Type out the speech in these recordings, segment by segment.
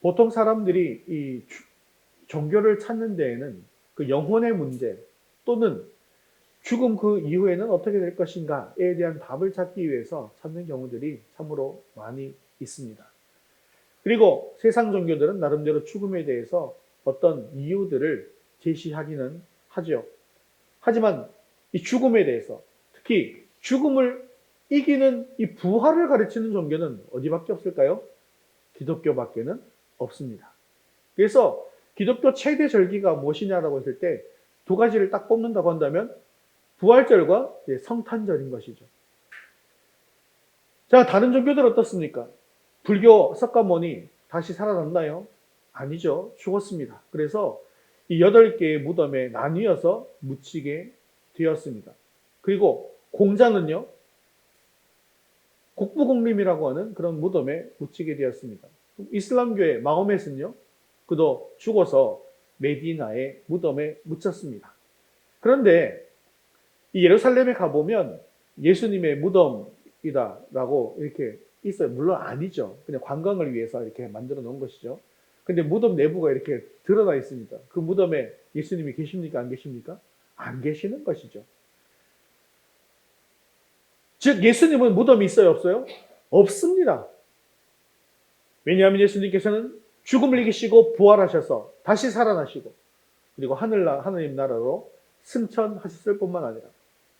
보통 사람들이 이 종교를 찾는 데에는 그 영혼의 문제 또는 죽음 그 이후에는 어떻게 될 것인가에 대한 답을 찾기 위해서 찾는 경우들이 참으로 많이 있습니다. 그리고 세상 종교들은 나름대로 죽음에 대해서 어떤 이유들을 제시하기는 하죠. 하지만 이 죽음에 대해서, 특히 죽음을 이기는 이 부활을 가르치는 종교는 어디밖에 없을까요? 기독교밖에는 없습니다. 그래서 기독교 최대 절기가 무엇이냐라고 했을 때 두 가지를 딱 뽑는다고 한다면 부활절과 성탄절인 것이죠. 자, 다른 종교들 어떻습니까? 불교 석가모니 다시 살아났나요? 아니죠. 죽었습니다. 그래서 이 8개의 무덤에 나뉘어서 묻히게 되었습니다. 그리고 공자는요, 국부공림이라고 하는 그런 무덤에 묻히게 되었습니다. 이슬람교의 마호멧은요, 그도 죽어서 메디나의 무덤에 묻혔습니다. 그런데 이 예루살렘에 가보면 예수님의 무덤이다라고 이렇게 있어요. 물론 아니죠. 그냥 관광을 위해서 이렇게 만들어 놓은 것이죠. 근데 무덤 내부가 이렇게 드러나 있습니다. 그 무덤에 예수님이 계십니까? 안 계십니까? 안 계시는 것이죠. 즉, 예수님은 무덤이 있어요? 없어요? 없습니다. 왜냐하면 예수님께서는 죽음을 이기시고 부활하셔서 다시 살아나시고 그리고 하느님 나라로 승천하셨을 뿐만 아니라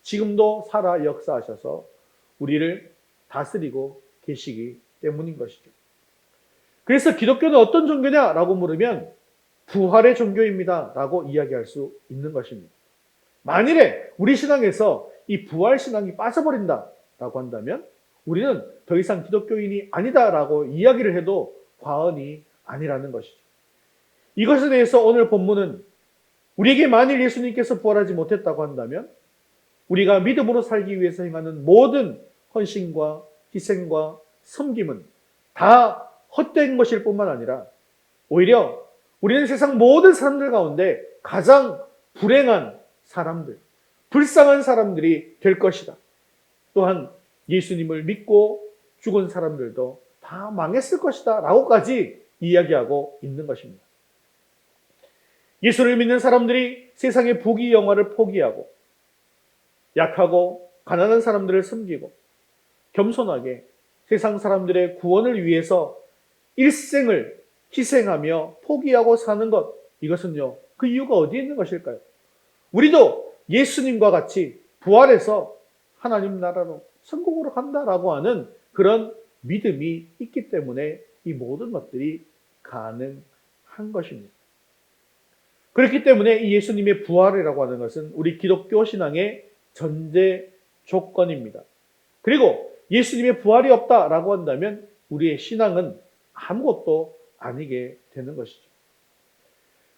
지금도 살아 역사하셔서 우리를 다스리고 계시기 때문인 것이죠. 그래서 기독교는 어떤 종교냐라고 물으면 부활의 종교입니다 라고 이야기할 수 있는 것입니다. 만일에 우리 신앙에서 이 부활 신앙이 빠져버린다라고 한다면 우리는 더 이상 기독교인이 아니다라고 이야기를 해도 과언이 아니라는 것이죠. 이것에 대해서 오늘 본문은 우리에게 만일 예수님께서 부활하지 못했다고 한다면 우리가 믿음으로 살기 위해서 행하는 모든 헌신과 희생과 섬김은 다 헛된 것일 뿐만 아니라 오히려 우리는 세상 모든 사람들 가운데 가장 불행한 사람들, 불쌍한 사람들이 될 것이다. 또한 예수님을 믿고 죽은 사람들도 다 망했을 것이다 라고까지 이야기하고 있는 것입니다. 예수를 믿는 사람들이 세상의 부귀 영화를 포기하고 약하고 가난한 사람들을 섬기고 겸손하게 세상 사람들의 구원을 위해서 일생을 희생하며 포기하고 사는 것, 이것은요, 그 이유가 어디에 있는 것일까요? 우리도 예수님과 같이 부활해서 하나님 나라로 천국으로 간다라고 하는 그런 믿음이 있기 때문에 이 모든 것들이 가능한 것입니다. 그렇기 때문에 이 예수님의 부활이라고 하는 것은 우리 기독교 신앙의 전제 조건입니다. 그리고 예수님의 부활이 없다라고 한다면 우리의 신앙은 아무것도 아니게 되는 것이죠.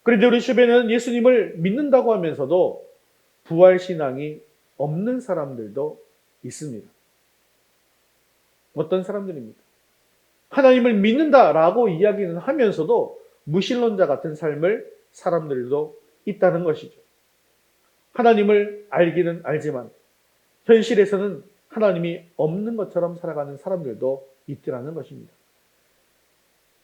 그런데 우리 주변에는 예수님을 믿는다고 하면서도 부활 신앙이 없는 사람들도 있습니다. 어떤 사람들입니까? 하나님을 믿는다라고 이야기는 하면서도 무신론자 같은 삶을 사람들도 있다는 것이죠. 하나님을 알기는 알지만 현실에서는 하나님이 없는 것처럼 살아가는 사람들도 있더라는 것입니다.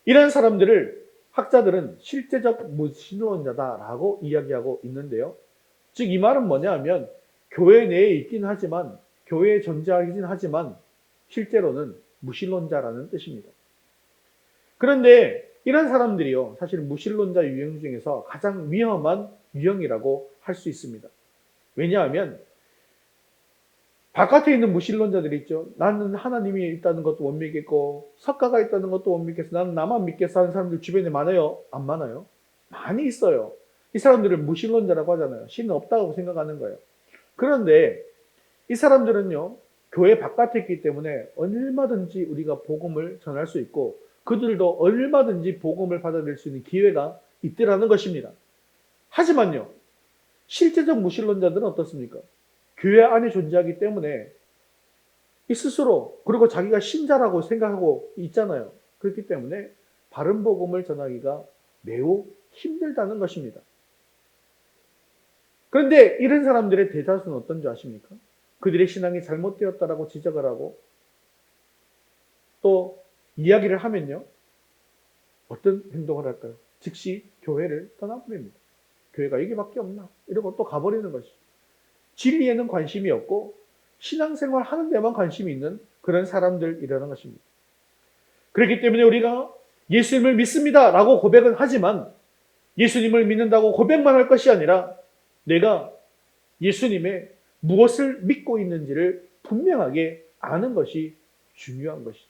이런 사람들을 학자들은 실제적 무신론자다라고 이야기하고 있는데요. 즉 이 말은 뭐냐 하면 교회 내에 있긴 하지만 교회에 존재하긴 하지만 실제로는 무신론자라는 뜻입니다. 그런데 이런 사람들이요, 사실 무신론자 유형 중에서 가장 위험한 유형이라고 할 수 있습니다. 왜냐하면 바깥에 있는 무신론자들이 있죠. 나는 하나님이 있다는 것도 못 믿겠고 석가가 있다는 것도 못 믿겠어. 나는 나만 믿겠어 하는 사람들 주변에 많아요? 안 많아요? 많이 있어요. 이 사람들을 무신론자라고 하잖아요. 신은 없다고 생각하는 거예요. 그런데 이 사람들은요, 교회 바깥에 있기 때문에 얼마든지 우리가 복음을 전할 수 있고 그들도 얼마든지 복음을 받아들일 수 있는 기회가 있더라는 것입니다. 하지만요, 실제적 무신론자들은 어떻습니까? 교회 안에 존재하기 때문에 이 스스로 그리고 자기가 신자라고 생각하고 있잖아요. 그렇기 때문에 바른 복음을 전하기가 매우 힘들다는 것입니다. 그런데 이런 사람들의 대다수는 어떤 줄 아십니까? 그들의 신앙이 잘못되었다라고 지적을 하고 또 이야기를 하면요, 어떤 행동을 할까요? 즉시 교회를 떠나버립니다. 교회가 여기밖에 없나? 이러고 또 가버리는 것이죠. 진리에는 관심이 없고 신앙생활 하는 데만 관심이 있는 그런 사람들이라는 것입니다. 그렇기 때문에 우리가 예수님을 믿습니다 라고 고백은 하지만 예수님을 믿는다고 고백만 할 것이 아니라 내가 예수님의 무엇을 믿고 있는지를 분명하게 아는 것이 중요한 것이죠.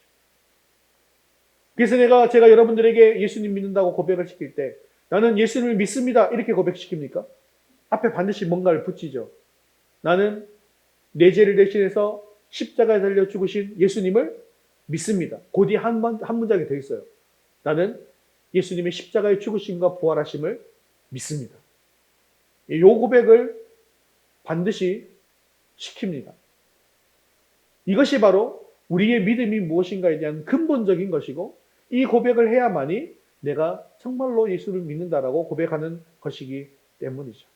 그래서 제가 여러분들에게 예수님 믿는다고 고백을 시킬 때 나는 예수님을 믿습니다 이렇게 고백시킵니까? 앞에 반드시 뭔가를 붙이죠. 나는 내 죄를 대신해서 십자가에 달려 죽으신 예수님을 믿습니다. 그 뒤에 한 문장이 더 있어요. 나는 예수님의 십자가의 죽으심과 부활하심을 믿습니다. 이 고백을 반드시 시킵니다. 이것이 바로 우리의 믿음이 무엇인가에 대한 근본적인 것이고 이 고백을 해야만이 내가 정말로 예수를 믿는다라고 고백하는 것이기 때문이죠.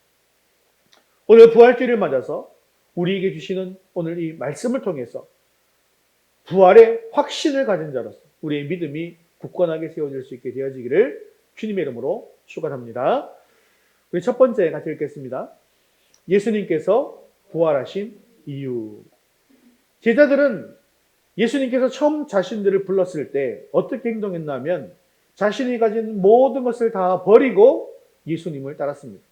오늘 부활주일을 맞아서 우리에게 주시는 오늘 이 말씀을 통해서 부활의 확신을 가진 자로서 우리의 믿음이 굳건하게 세워질 수 있게 되어지기를 주님의 이름으로 축원합니다. 우리 첫 번째 같이 읽겠습니다. 예수님께서 부활하신 이유. 제자들은 예수님께서 처음 자신들을 불렀을 때 어떻게 행동했냐면 자신이 가진 모든 것을 다 버리고 예수님을 따랐습니다.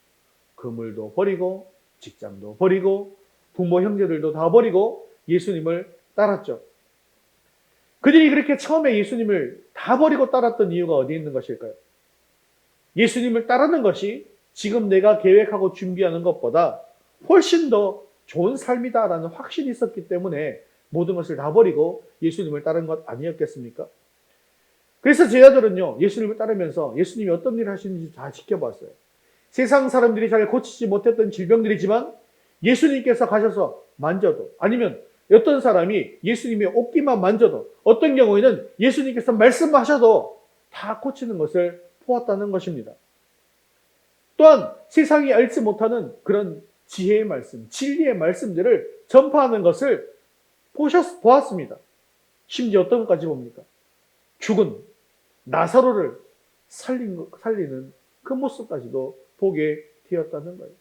그물도 버리고 직장도 버리고 부모 형제들도 다 버리고 예수님을 따랐죠. 그들이 그렇게 처음에 예수님을 다 버리고 따랐던 이유가 어디에 있는 것일까요? 예수님을 따르는 것이 지금 내가 계획하고 준비하는 것보다 훨씬 더 좋은 삶이다라는 확신이 있었기 때문에 모든 것을 다 버리고 예수님을 따른 것 아니었겠습니까? 그래서 제자들은요, 예수님을 따르면서 예수님이 어떤 일을 하시는지 다 지켜봤어요. 세상 사람들이 잘 고치지 못했던 질병들이지만 예수님께서 가셔서 만져도, 아니면 어떤 사람이 예수님의 옷깃만 만져도, 어떤 경우에는 예수님께서 말씀하셔도 다 고치는 것을 보았다는 것입니다. 또한 세상이 알지 못하는 그런 지혜의 말씀, 진리의 말씀들을 전파하는 것을 보았습니다. 심지어 어떤 것까지 봅니까? 죽은 나사로를 살리는 그 모습까지도 보게 되었다는 거예요.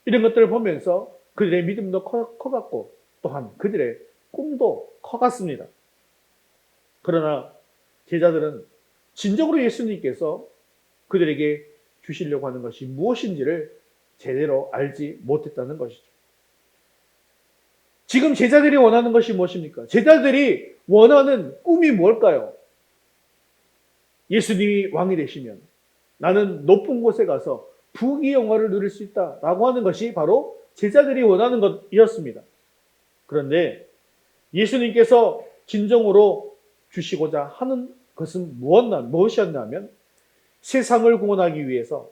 이런 것들을 보면서 그들의 믿음도 커갔고 또한 그들의 꿈도 커갔습니다. 그러나 제자들은 진정으로 예수님께서 그들에게 주시려고 하는 것이 무엇인지를 제대로 알지 못했다는 것이죠. 지금 제자들이 원하는 것이 무엇입니까? 제자들이 원하는 꿈이 뭘까요? 예수님이 왕이 되시면 나는 높은 곳에 가서 부귀 영화를 누릴 수 있다라고 하는 것이 바로 제자들이 원하는 것이었습니다. 그런데 예수님께서 진정으로 주시고자 하는 것은 무엇이었냐면 세상을 구원하기 위해서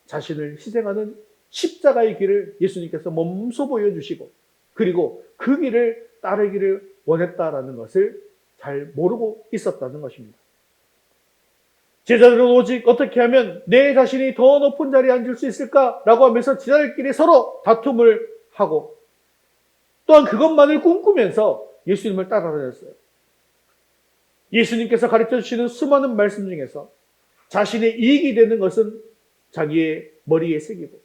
자신을 희생하는 십자가의 길을 예수님께서 몸소 보여주시고 그리고 그 길을 따르기를 원했다라는 것을 잘 모르고 있었다는 것입니다. 제자들은 오직 어떻게 하면 내 자신이 더 높은 자리에 앉을 수 있을까라고 하면서 제자들끼리 서로 다툼을 하고 또한 그것만을 꿈꾸면서 예수님을 따라다녔어요. 예수님께서 가르쳐 주시는 수많은 말씀 중에서 자신의 이익이 되는 것은 자기의 머리에 새기고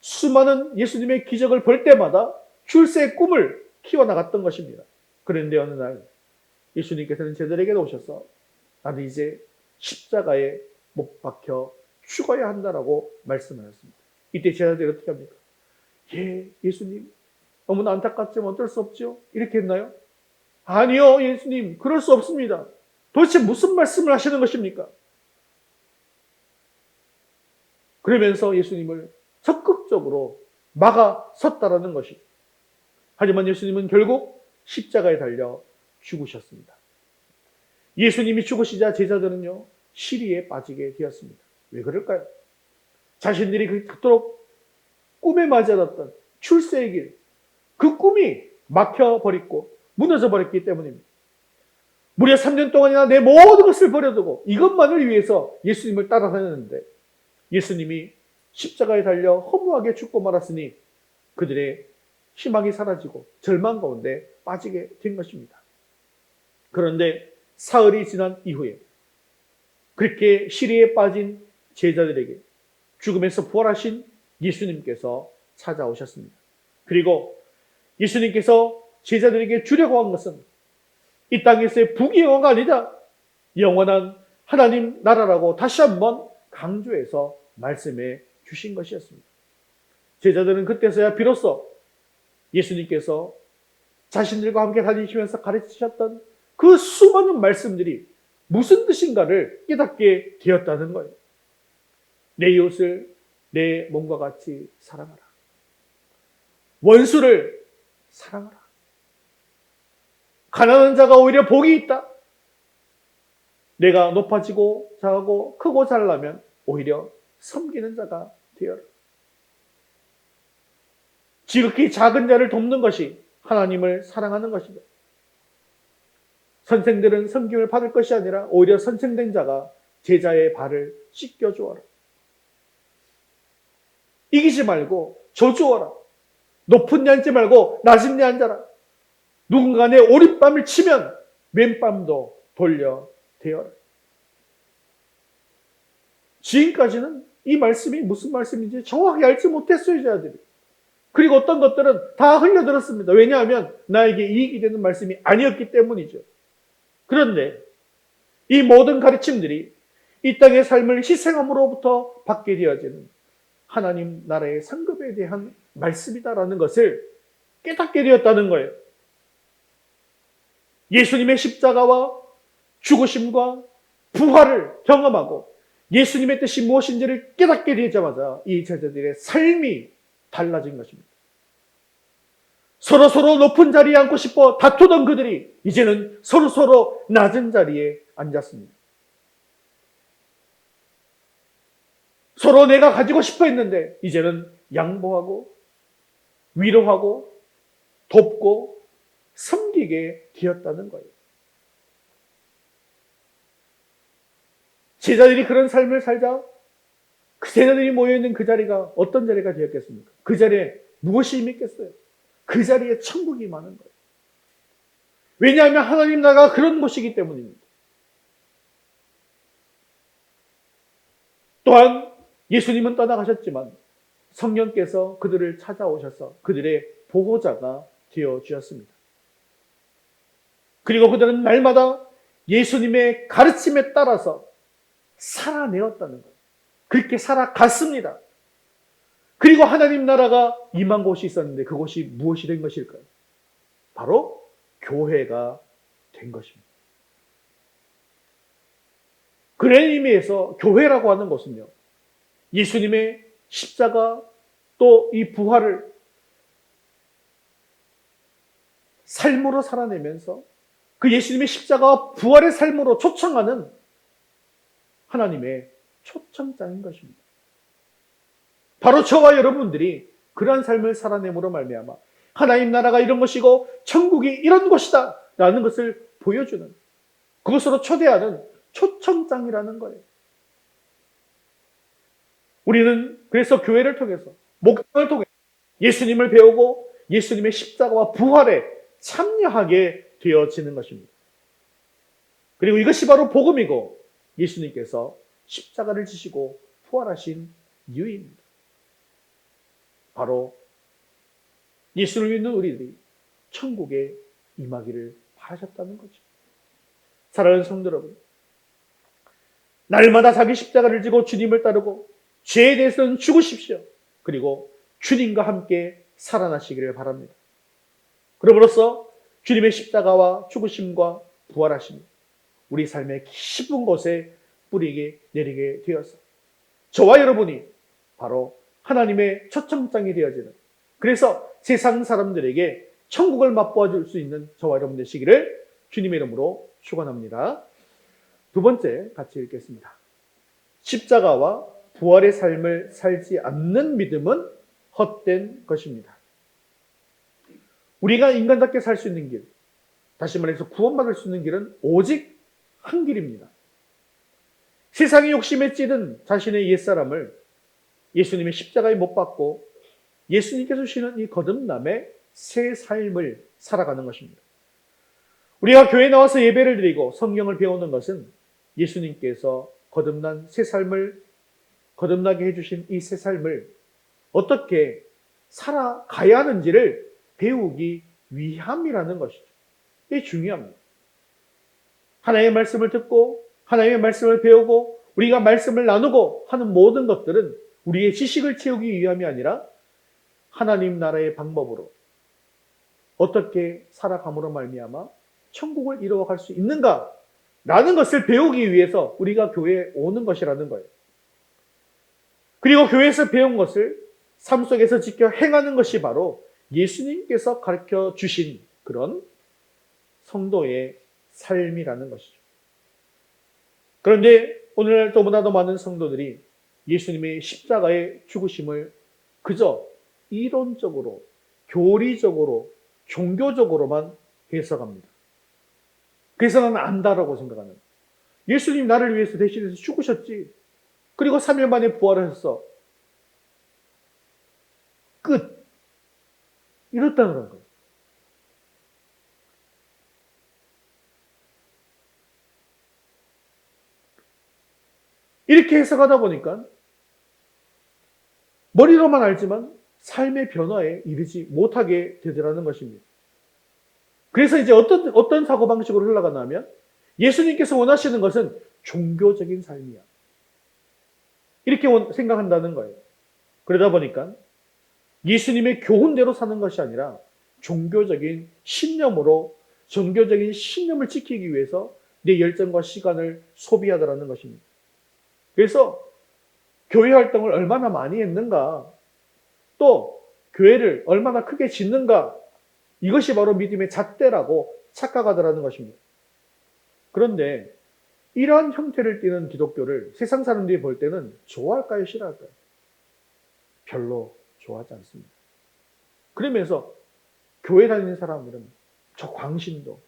수많은 예수님의 기적을 볼 때마다 출세의 꿈을 키워나갔던 것입니다. 그런데 어느 날 예수님께서는 제자들에게 오셔서 나는 이제 십자가에 못 박혀 죽어야 한다라고 말씀하셨습니다. 이때 제자들이 어떻게 합니까? 예수님 너무나 안타깝지만 어쩔 수 없죠? 이렇게 했나요? 아니요, 예수님 그럴 수 없습니다. 도대체 무슨 말씀을 하시는 것입니까? 그러면서 예수님을 적극적으로 막아섰다라는 것이. 하지만 예수님은 결국 십자가에 달려 죽으셨습니다. 예수님이 죽으시자 제자들은요 시리에 빠지게 되었습니다. 왜 그럴까요? 자신들이 그토록 꿈에 맞아왔던 출세의 길, 그 꿈이 막혀버렸고 무너져 버렸기 때문입니다. 무려 3년 동안이나 내 모든 것을 버려두고 이것만을 위해서 예수님을 따라다녔는데 예수님이 십자가에 달려 허무하게 죽고 말았으니 그들의 희망이 사라지고 절망 가운데 빠지게 된 것입니다. 그런데 사흘이 지난 이후에 그렇게 시리에 빠진 제자들에게 죽음에서 부활하신 예수님께서 찾아오셨습니다. 그리고 예수님께서 제자들에게 주려고 한 것은 이 땅에서의 부귀영화가 아니다, 영원한 하나님 나라라고 다시 한번 강조해서 말씀해 주신 것이었습니다. 제자들은 그때서야 비로소 예수님께서 자신들과 함께 다니시면서 가르치셨던 그 수많은 말씀들이 무슨 뜻인가를 깨닫게 되었다는 거예요. 내 이웃을 내 몸과 같이 사랑하라. 원수를 사랑하라. 가난한 자가 오히려 복이 있다. 내가 높아지고 작고 크고 잘나면 오히려 섬기는 자가 되어라. 지극히 작은 자를 돕는 것이 하나님을 사랑하는 것이다. 선생들은 섬김을 받을 것이 아니라 오히려 선생된 자가 제자의 발을 씻겨주어라. 이기지 말고 저주어라. 높은 데 앉지 말고 낮은 데 앉아라. 누군가 내 오른밤을 치면 왼밤도 돌려 대어라. 지금까지는 이 말씀이 무슨 말씀인지 정확히 알지 못했어요, 제자들이. 그리고 어떤 것들은 다 흘려들었습니다. 왜냐하면 나에게 이익이 되는 말씀이 아니었기 때문이죠. 그런데 이 모든 가르침들이 이 땅의 삶을 희생함으로부터 받게 되어지는 하나님 나라의 상급에 대한 말씀이다라는 것을 깨닫게 되었다는 거예요. 예수님의 십자가와 죽으심과 부활을 경험하고 예수님의 뜻이 무엇인지를 깨닫게 되자마자 이 제자들의 삶이 달라진 것입니다. 서로 높은 자리에 앉고 싶어 다투던 그들이 이제는 서로 낮은 자리에 앉았습니다. 서로 내가 가지고 싶어 했는데 이제는 양보하고 위로하고 돕고 섬기게 되었다는 거예요. 제자들이 그런 삶을 살자 그 제자들이 모여있는 그 자리가 어떤 자리가 되었겠습니까? 그 자리에 무엇이 임했겠어요? 그 자리에 천국이 많은 거예요. 왜냐하면 하나님 나라가 그런 곳이기 때문입니다. 또한 예수님은 떠나가셨지만 성령께서 그들을 찾아오셔서 그들의 보호자가 되어주셨습니다. 그리고 그들은 날마다 예수님의 가르침에 따라서 살아내었다는 거예요. 그렇게 살아갔습니다. 그리고 하나님 나라가 임한 곳이 있었는데 그곳이 무엇이 된 것일까요? 바로 교회가 된 것입니다. 그런 의미에서 교회라고 하는 것은요, 예수님의 십자가 또 이 부활을 삶으로 살아내면서 그 예수님의 십자가와 부활의 삶으로 초청하는 하나님의 초청장인 것입니다. 바로 저와 여러분들이 그러한 삶을 살아내므로 말미암아 하나님 나라가 이런 것이고 천국이 이런 것이다 라는 것을 보여주는, 그것으로 초대하는 초청장이라는 거예요. 우리는 그래서 교회를 통해서, 목장을 통해서 예수님을 배우고 예수님의 십자가와 부활에 참여하게 되어지는 것입니다. 그리고 이것이 바로 복음이고 예수님께서 십자가를 지시고 부활하신 이유입니다. 바로 예수를 믿는 우리들이 천국에 임하기를 바라셨다는 거죠. 사랑하는 성도 여러분, 날마다 자기 십자가를 지고 주님을 따르고 죄에 대해서는 죽으십시오. 그리고 주님과 함께 살아나시기를 바랍니다. 그럼으로써 주님의 십자가와 죽으심과 부활하심이 우리 삶의 깊은 곳에 뿌리게 내리게 되어서 저와 여러분이 바로 하나님의 초청장이 되어지는, 그래서 세상 사람들에게 천국을 맛보아 줄 수 있는 저와 여러분 되시기를 주님의 이름으로 축원합니다. 두 번째 같이 읽겠습니다. 십자가와 부활의 삶을 살지 않는 믿음은 헛된 것입니다. 우리가 인간답게 살 수 있는 길, 다시 말해서 구원받을 수 있는 길은 오직 한 길입니다. 세상의 욕심에 찌든 자신의 옛사람을 예수님의 십자가에 못 박고 예수님께서 주시는 이 거듭남의 새 삶을 살아가는 것입니다. 우리가 교회에 나와서 예배를 드리고 성경을 배우는 것은 예수님께서 거듭난 새 삶을 거듭나게 해주신 이 새 삶을 어떻게 살아가야 하는지를 배우기 위함이라는 것이죠. 이게 중요합니다. 하나님의 말씀을 듣고 하나님의 말씀을 배우고 우리가 말씀을 나누고 하는 모든 것들은 우리의 지식을 채우기 위함이 아니라 하나님 나라의 방법으로 어떻게 살아감으로 말미암아 천국을 이루어갈 수 있는가라는 것을 배우기 위해서 우리가 교회에 오는 것이라는 거예요. 그리고 교회에서 배운 것을 삶 속에서 지켜 행하는 것이 바로 예수님께서 가르쳐 주신 그런 성도의 삶이라는 것이죠. 그런데 오늘날 너무나도 많은 성도들이 예수님의 십자가의 죽으심을 그저 이론적으로, 교리적으로, 종교적으로만 해석합니다. 그래서 나는 안다라고 생각하는. 예수님 나를 위해서 대신해서 죽으셨지. 그리고 3일 만에 부활하셨어. 끝. 이렇다는 거예요. 이렇게 해석하다 보니까 머리로만 알지만 삶의 변화에 이르지 못하게 되더라는 것입니다. 그래서 이제 어떤 사고방식으로 흘러가냐면 예수님께서 원하시는 것은 종교적인 삶이야. 이렇게 생각한다는 거예요. 그러다 보니까 예수님의 교훈대로 사는 것이 아니라 종교적인 신념을 지키기 위해서 내 열정과 시간을 소비하더라는 것입니다. 그래서 교회 활동을 얼마나 많이 했는가, 또 교회를 얼마나 크게 짓는가, 이것이 바로 믿음의 잣대라고 착각하더라는 것입니다. 그런데 이러한 형태를 띠는 기독교를 세상 사람들이 볼 때는 좋아할까요, 싫어할까요? 별로 좋아하지 않습니다. 그러면서 교회 다니는 사람들은 저 광신도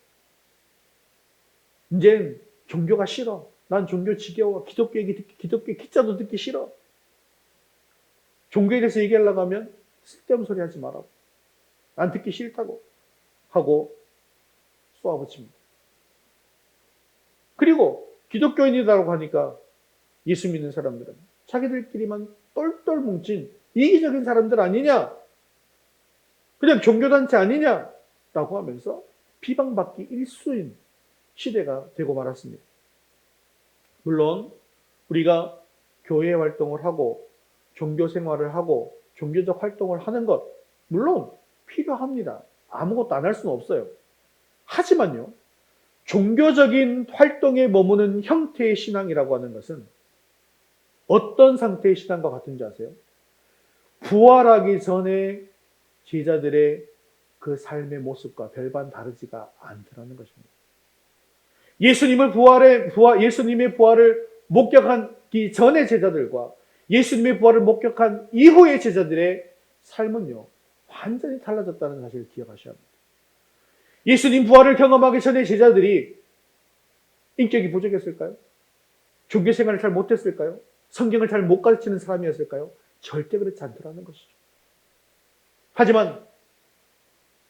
이젠 종교가 싫어. 난 종교 지겨워. 기독교 기자도 듣기 싫어. 종교에 대해서 얘기하려고 하면 쓸데없는 소리 하지 마라. 난 듣기 싫다고 하고 쏘아붙입니다. 그리고 기독교인이라고 하니까 예수 믿는 사람들은 자기들끼리만 똘똘 뭉친 이기적인 사람들 아니냐? 그냥 종교단체 아니냐라고 하면서 비방받기 일수인 시대가 되고 말았습니다. 물론 우리가 교회 활동을 하고 종교 생활을 하고 종교적 활동을 하는 것 물론 필요합니다. 아무것도 안 할 수는 없어요. 하지만요, 종교적인 활동에 머무는 형태의 신앙이라고 하는 것은 어떤 상태의 신앙과 같은지 아세요? 부활하기 전에 제자들의 그 삶의 모습과 별반 다르지가 않더라는 것입니다. 예수님의 부활을 목격하기 전의 제자들과 예수님의 부활을 목격한 이후의 제자들의 삶은요, 완전히 달라졌다는 사실을 기억하셔야 합니다. 예수님 부활을 경험하기 전에 제자들이 인격이 부족했을까요? 종교 생활을 잘 못했을까요? 성경을 잘 못 가르치는 사람이었을까요? 절대 그렇지 않더라는 것이죠. 하지만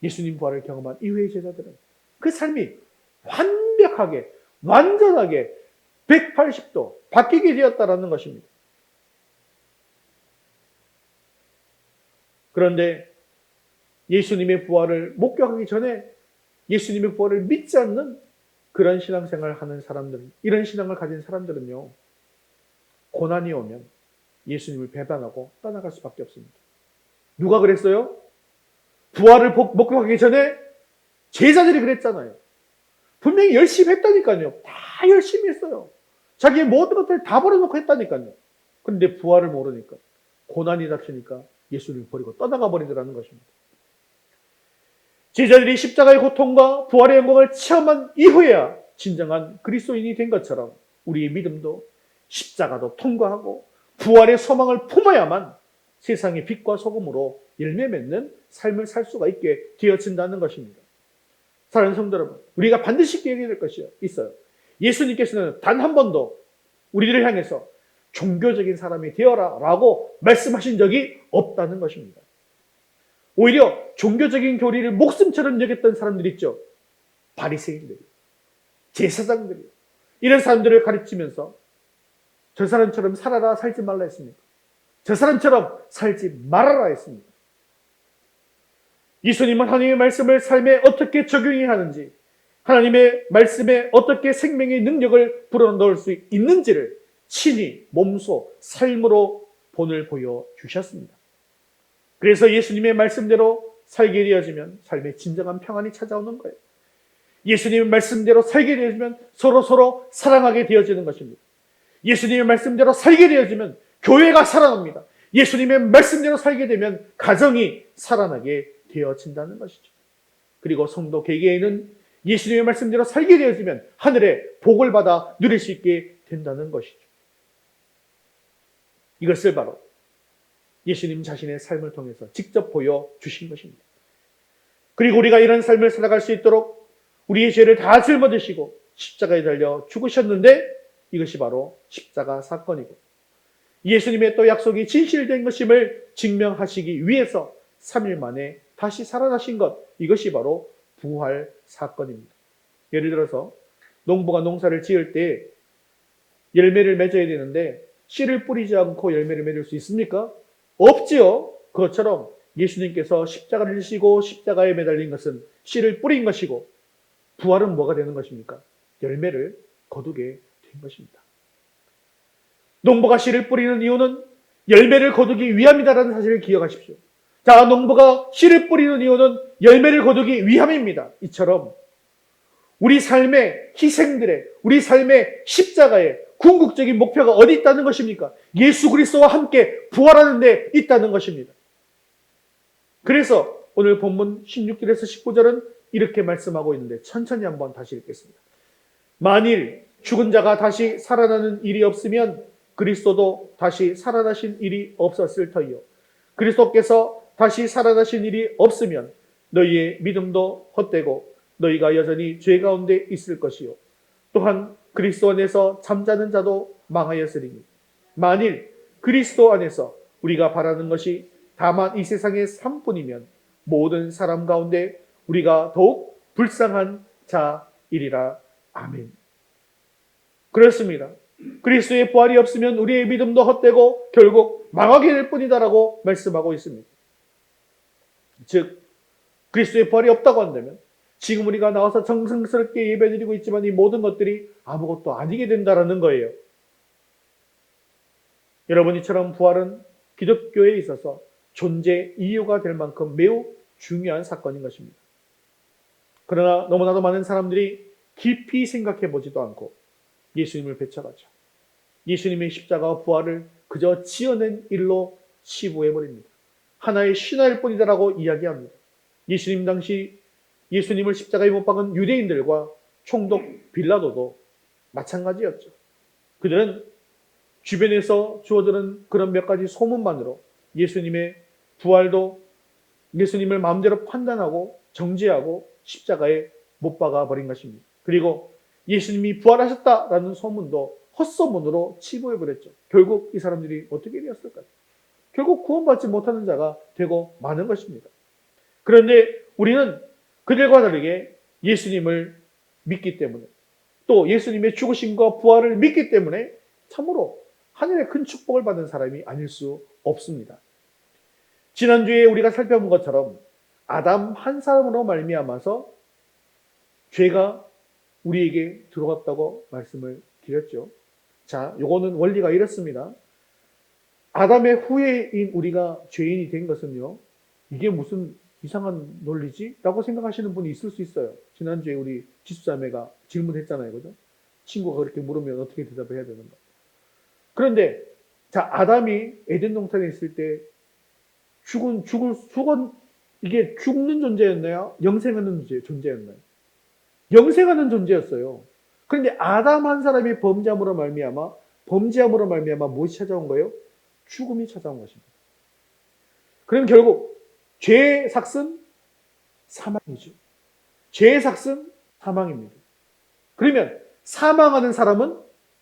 예수님 부활을 경험한 이후의 제자들은 그 삶이 완벽하게, 완전하게 180도 바뀌게 되었다는 것입니다. 그런데 예수님의 부활을 목격하기 전에 예수님의 부활을 믿지 않는 그런 신앙생활을 하는 사람들, 이런 신앙을 가진 사람들은요, 고난이 오면 예수님을 배반하고 떠나갈 수밖에 없습니다. 누가 그랬어요? 부활을 목격하기 전에 제자들이 그랬잖아요. 분명히 열심히 했다니까요. 다 열심히 했어요. 자기의 모든 것들을 다 버려놓고 했다니까요. 그런데 부활을 모르니까, 고난이 닥치니까 예수를 버리고 떠나가 버리더라는 것입니다. 제자들이 십자가의 고통과 부활의 영광을 체험한 이후에야 진정한 그리스도인이 된 것처럼 우리의 믿음도 십자가도 통과하고 부활의 소망을 품어야만 세상의 빛과 소금으로 열매 맺는 삶을 살 수가 있게 되어진다는 것입니다. 사랑하는 성도 여러분, 우리가 반드시 기억해야 될 것이 있어요. 예수님께서는 단 한 번도 우리를 향해서 종교적인 사람이 되어라 라고 말씀하신 적이 없다는 것입니다. 오히려 종교적인 교리를 목숨처럼 여겼던 사람들 있죠. 바리새인들이, 제사장들이, 이런 사람들을 가르치면서 저 사람처럼 살아라, 살지 말라 했습니까? 저 사람처럼 살지 말아라 했습니다. 예수님은 하나님의 말씀을 삶에 어떻게 적용해야 하는지, 하나님의 말씀에 어떻게 생명의 능력을 불어넣을 수 있는지를 친히 몸소 삶으로 본을 보여주셨습니다. 그래서 예수님의 말씀대로 살게 되어지면 삶의 진정한 평안이 찾아오는 거예요. 예수님의 말씀대로 살게 되어지면 서로 사랑하게 되어지는 것입니다. 예수님의 말씀대로 살게 되어지면 교회가 살아납니다. 예수님의 말씀대로 살게 되면 가정이 살아나게 되어진다는 것이죠. 그리고 성도 개개인은 예수님의 말씀대로 살게 되어지면 하늘의 복을 받아 누릴 수 있게 된다는 것이죠. 이것을 바로 예수님 자신의 삶을 통해서 직접 보여주신 것입니다. 그리고 우리가 이런 삶을 살아갈 수 있도록 우리의 죄를 다 짊어지시고 십자가에 달려 죽으셨는데 이것이 바로 십자가 사건이고 예수님의 또 약속이 진실된 것임을 증명하시기 위해서 3일 만에 다시 살아나신 것, 이것이 바로 부활 사건입니다. 예를 들어서 농부가 농사를 지을 때 열매를 맺어야 되는데 씨를 뿌리지 않고 열매를 맺을 수 있습니까? 없지요. 그것처럼 예수님께서 십자가를 지시고 십자가에 매달린 것은 씨를 뿌린 것이고 부활은 뭐가 되는 것입니까? 열매를 거두게 된 것입니다. 농부가 씨를 뿌리는 이유는 열매를 거두기 위함이다라는 사실을 기억하십시오. 자, 농부가 씨를 뿌리는 이유는 열매를 거두기 위함입니다. 이처럼 우리 삶의 희생들의, 우리 삶의 십자가의 궁극적인 목표가 어디 있다는 것입니까? 예수 그리스도와 함께 부활하는 데 있다는 것입니다. 그래서 오늘 본문 16절에서 19절은 이렇게 말씀하고 있는데 천천히 한번 다시 읽겠습니다. 만일 죽은 자가 다시 살아나는 일이 없으면 그리스도도 다시 살아나신 일이 없었을 터이요. 그리스도께서 다시 살아나신 일이 없으면 너희의 믿음도 헛되고 너희가 여전히 죄 가운데 있을 것이요. 또한 그리스도 안에서 잠자는 자도 망하였으리니 만일 그리스도 안에서 우리가 바라는 것이 다만 이 세상의 삶뿐이면 모든 사람 가운데 우리가 더욱 불쌍한 자이리라. 아멘. 그렇습니다. 그리스도의 부활이 없으면 우리의 믿음도 헛되고 결국 망하게 될 뿐이다라고 말씀하고 있습니다. 즉 그리스도의 부활이 없다고 한다면 지금 우리가 나와서 정성스럽게 예배드리고 있지만 이 모든 것들이 아무것도 아니게 된다라는 거예요. 여러분, 이처럼 부활은 기독교에 있어서 존재 이유가 될 만큼 매우 중요한 사건인 것입니다. 그러나 너무나도 많은 사람들이 깊이 생각해 보지도 않고 예수님을 배척하죠. 예수님의 십자가와 부활을 그저 지어낸 일로 치부해버립니다. 하나의 신화일 뿐이다라고 이야기합니다. 예수님 당시 예수님을 십자가에 못 박은 유대인들과 총독 빌라도도 마찬가지였죠. 그들은 주변에서 주어드는 그런 몇 가지 소문만으로 예수님의 부활도 예수님을 마음대로 판단하고 정죄하고 십자가에 못 박아 버린 것입니다. 그리고 예수님이 부활하셨다라는 소문도 헛소문으로 치부해버렸죠. 결국 이 사람들이 어떻게 되었을까요? 결국 구원받지 못하는 자가 되고 마는 것입니다. 그런데 우리는 그들과 다르게 예수님을 믿기 때문에 또 예수님의 죽으심과 부활을 믿기 때문에 참으로 하늘의 큰 축복을 받은 사람이 아닐 수 없습니다. 지난주에 우리가 살펴본 것처럼 아담 한 사람으로 말미암아서 죄가 우리에게 들어왔다고 말씀을 드렸죠. 자, 요거는 원리가 이렇습니다. 아담의 후예인 우리가 죄인이 된 것은요, 이게 무슨 이상한 논리지? 라고 생각하시는 분이 있을 수 있어요. 지난주에 우리 지수자매가 질문했잖아요. 그죠? 친구가 그렇게 물으면 어떻게 대답을 해야 되는가? 그런데, 자, 아담이 에덴 동산에 있을 때 이게 죽는 존재였나요? 영생하는 존재였나요? 영생하는 존재였어요. 그런데 아담 한 사람이 범죄함으로 말미암아 무엇이 찾아온 거예요? 죽음이 찾아온 것입니다. 그럼 결국 죄의 삭은 사망이죠. 죄의 삭은 사망입니다. 그러면 사망하는 사람은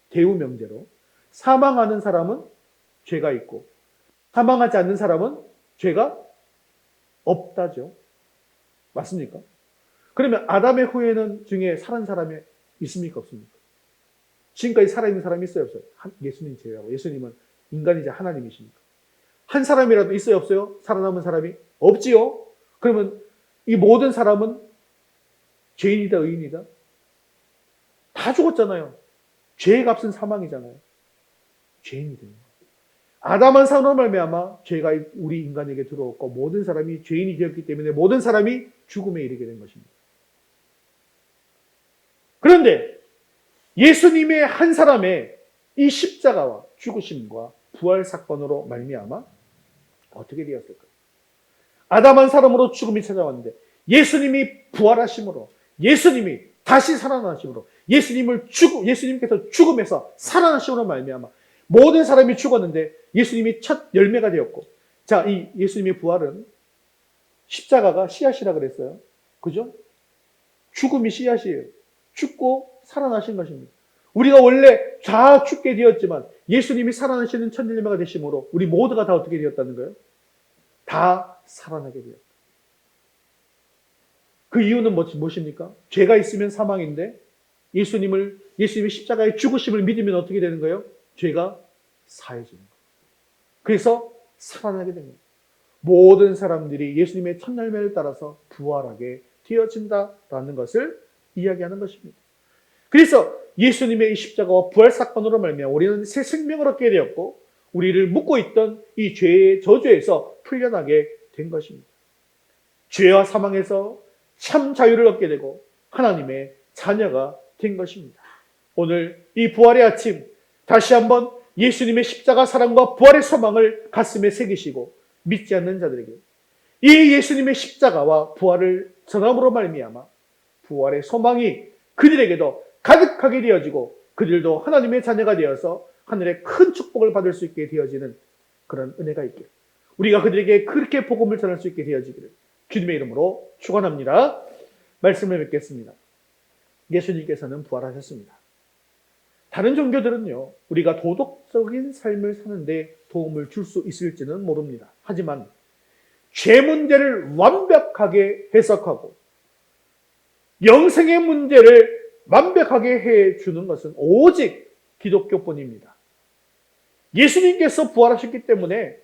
대우명제로, 사망하는 사람은 죄가 있고 사망하지 않는 사람은 죄가 없다죠. 맞습니까? 그러면 아담의 후예는 중에 살은 사람이 있습니까? 없습니까? 지금까지 살아있는 사람이 있어요, 없어요? 예수님 제외하고. 예수님은 인간이자 하나님이시니까. 한 사람이라도 있어요, 없어요? 살아남은 사람이? 없지요? 그러면 이 모든 사람은 죄인이다, 의인이다? 다 죽었잖아요. 죄의 값은 사망이잖아요. 죄인이 되는 거예요. 아담 한 사람으로 말미암아 죄가 우리 인간에게 들어왔고 모든 사람이 죄인이 되었기 때문에 모든 사람이 죽음에 이르게 된 것입니다. 그런데 예수님의 한 사람의 이 십자가와 죽으심과 부활 사건으로 말미암아 어떻게 되었을까요? 아담 한 사람으로 죽음이 찾아왔는데 예수님이 부활하심으로, 예수님이 다시 살아나심으로, 예수님께서 죽음에서 살아나심으로 말미암아 모든 사람이 죽었는데 예수님이 첫 열매가 되었고, 자, 이 예수님의 부활은 십자가가 씨앗이라 그랬어요. 그죠? 죽음이 씨앗이에요. 죽고 살아나신 것입니다. 우리가 원래 다 죽게 되었지만 예수님이 살아나시는 첫 열매가 되심으로 우리 모두가 다 어떻게 되었다는 거예요? 다 살아나게 되었다. 그 이유는 무엇입니까? 죄가 있으면 사망인데 예수님의 십자가의 죽으심을 믿으면 어떻게 되는 거예요? 죄가 사해지는 거예요. 그래서 살아나게 됩니다. 모든 사람들이 예수님의 첫 열매를 따라서 부활하게 되어진다라는 것을 이야기하는 것입니다. 그래서 예수님의 이 십자가와 부활 사건으로 말미암아 우리는 새 생명을 얻게 되었고 우리를 묶고 있던 이 죄의 저주에서 풀려나게 된 것입니다. 죄와 사망에서 참 자유를 얻게 되고 하나님의 자녀가 된 것입니다. 오늘 이 부활의 아침 다시 한번 예수님의 십자가 사랑과 부활의 소망을 가슴에 새기시고 믿지 않는 자들에게 이 예수님의 십자가와 부활을 전함으로 말미암아 부활의 소망이 그들에게도 가득하게 되어지고 그들도 하나님의 자녀가 되어서 하늘의 큰 축복을 받을 수 있게 되어지는 그런 은혜가 있기를, 우리가 그들에게 그렇게 복음을 전할 수 있게 되어지기를 주님의 이름으로 축원합니다. 말씀을 뵙겠습니다. 예수님께서는 부활하셨습니다. 다른 종교들은요, 우리가 도덕적인 삶을 사는데 도움을 줄 수 있을지는 모릅니다. 하지만 죄 문제를 완벽하게 해석하고 영생의 문제를 완벽하게 해주는 것은 오직 기독교뿐입니다. 예수님께서 부활하셨기 때문에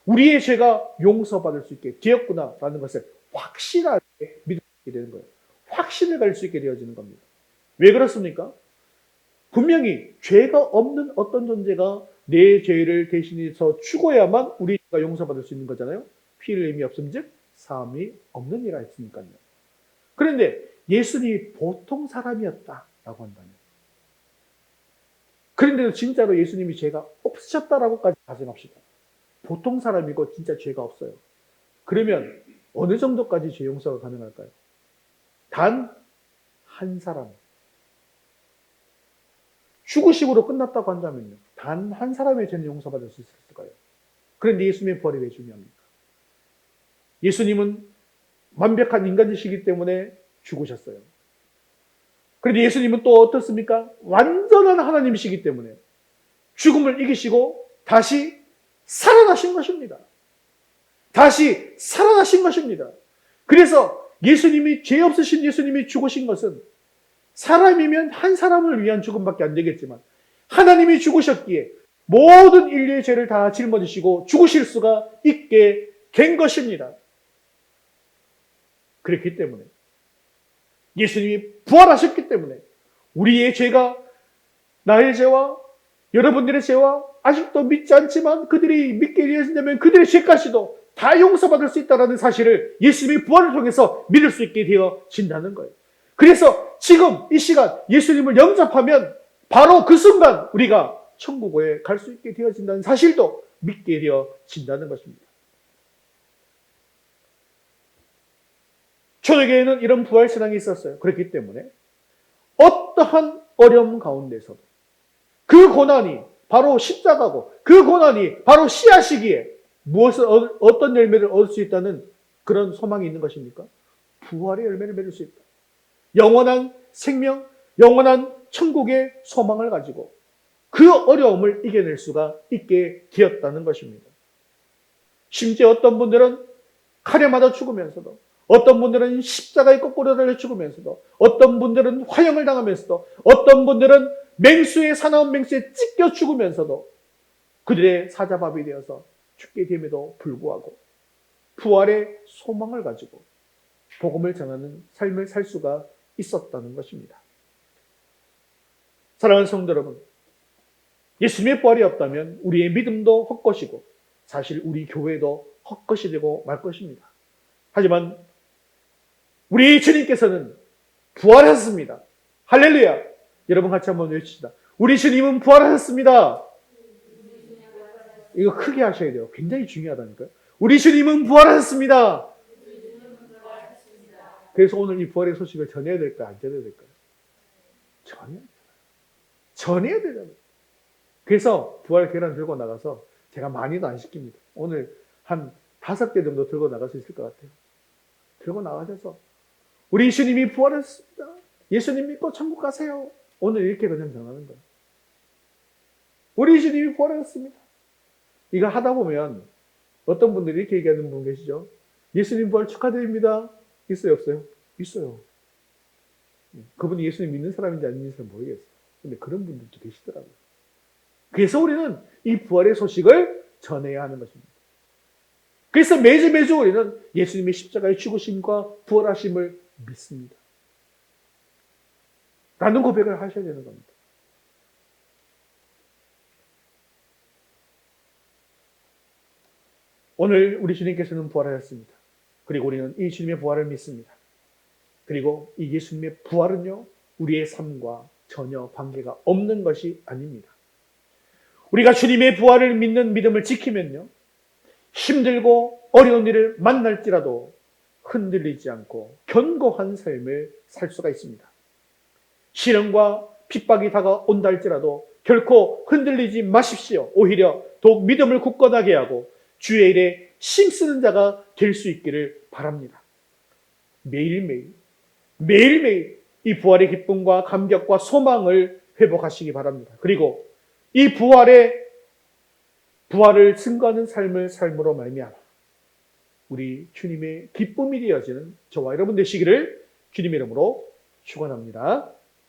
우리의 죄가 용서받을 수 있게 되었구나라는 것을 확실하게 믿게 되는 거예요. 확신을 가질 수 있게 되어지는 겁니다. 왜 그렇습니까? 분명히 죄가 없는 어떤 존재가 내 죄를 대신해서 죽어야만 우리 죄가 용서받을 수 있는 거잖아요. 피 흘림이 없음즉 사함이 없는 이라 했으니까요. 그런데 예수님이 보통 사람이었다라고 한다면, 그런데도 진짜로 예수님이 죄가 없으셨다라고까지 가정합시다. 보통 사람이고 진짜 죄가 없어요. 그러면 어느 정도까지 죄 용서가 가능할까요? 단 한 사람. 죽으심으로 끝났다고 한다면요. 단 한 사람의 죄는 용서받을 수 있을까요? 그런데 예수님의 부활이 왜 중요합니까? 예수님은 완벽한 인간이시기 때문에 죽으셨어요. 그런데 예수님은 또 어떻습니까? 완전한 하나님이시기 때문에 죽음을 이기시고 다시 살아나신 것입니다. 다시 살아나신 것입니다. 그래서 예수님이, 죄 없으신 예수님이 죽으신 것은 사람이면 한 사람을 위한 죽음밖에 안 되겠지만 하나님이 죽으셨기에 모든 인류의 죄를 다 짊어지시고 죽으실 수가 있게 된 것입니다. 그렇기 때문에 예수님이 부활하셨기 때문에 우리의 죄가, 나의 죄와 여러분들의 죄와 아직도 믿지 않지만 그들이 믿게 되어진다면 그들의 죄까지도 다 용서받을 수 있다는 사실을 예수님의 부활을 통해서 믿을 수 있게 되어진다는 거예요. 그래서 지금 이 시간 예수님을 영접하면 바로 그 순간 우리가 천국에 갈 수 있게 되어진다는 사실도 믿게 되어진다는 것입니다. 초대교회는 이런 부활 신앙이 있었어요. 그렇기 때문에 어떠한 어려움 가운데서도 그 고난이 바로 십자가고 그 고난이 바로 씨앗이기에 어떤 열매를 얻을 수 있다는 그런 소망이 있는 것입니까? 부활의 열매를 맺을 수 있다. 영원한 생명, 영원한 천국의 소망을 가지고 그 어려움을 이겨낼 수가 있게 되었다는 것입니다. 심지어 어떤 분들은 칼에 맞아 죽으면서도, 어떤 분들은 십자가에 거꾸로 달려 죽으면서도, 어떤 분들은 화형을 당하면서도, 어떤 분들은 맹수의 사나운 맹수에 찢겨 죽으면서도 그들의 사자밥이 되어서 죽게 됨에도 불구하고 부활의 소망을 가지고 복음을 전하는 삶을 살 수가 있었다는 것입니다. 사랑하는 성도 여러분, 예수님의 부활이 없다면 우리의 믿음도 헛것이고 사실 우리 교회도 헛것이 되고 말 것입니다. 하지만 우리 주님께서는 부활하셨습니다. 할렐루야! 여러분 같이 한번 외칩시다. 우리 주님은 부활하셨습니다. 이거 크게 하셔야 돼요. 굉장히 중요하다니까요. 우리 주님은 부활하셨습니다. 그래서 오늘 이 부활의 소식을 전해야 될까요? 안 전해야 될까요? 전해야 되잖아요. 그래서 부활 계란 들고 나가서 제가 많이도 안 시킵니다. 오늘 한 5개 정도 들고 나갈 수 있을 것 같아요. 들고 나가셔서 우리 예수님이 부활했습니다. 예수님 믿고 천국 가세요. 오늘 이렇게 그냥 전하는 거예요. 우리 예수님이 부활했습니다. 이거 하다 보면 어떤 분들이 이렇게 얘기하는 분 계시죠? 예수님 부활 축하드립니다. 있어요, 없어요? 있어요. 그분이 예수님 믿는 사람인지 아닌지 모르겠어요. 근데 그런 분들도 계시더라고요. 그래서 우리는 이 부활의 소식을 전해야 하는 것입니다. 그래서 매주 우리는 예수님의 십자가의 죽으심과 부활하심을 믿습니다. 라는 고백을 하셔야 되는 겁니다. 오늘 우리 주님께서는 부활하셨습니다. 그리고 우리는 이 주님의 부활을 믿습니다. 그리고 이 예수님의 부활은요, 우리의 삶과 전혀 관계가 없는 것이 아닙니다. 우리가 주님의 부활을 믿는 믿음을 지키면요, 힘들고 어려운 일을 만날지라도 흔들리지 않고 견고한 삶을 살 수가 있습니다. 시련과 핍박이 다가온다 할지라도 결코 흔들리지 마십시오. 오히려 더욱 믿음을 굳건하게 하고 주의 일에 힘쓰는 자가 될 수 있기를 바랍니다. 매일매일 이 부활의 기쁨과 감격과 소망을 회복하시기 바랍니다. 그리고 이 부활을 증거하는 삶으로 말미암아 우리 주님의 기쁨이 되어지는 저와 여러분 되시기를 주님의 이름으로 축원합니다.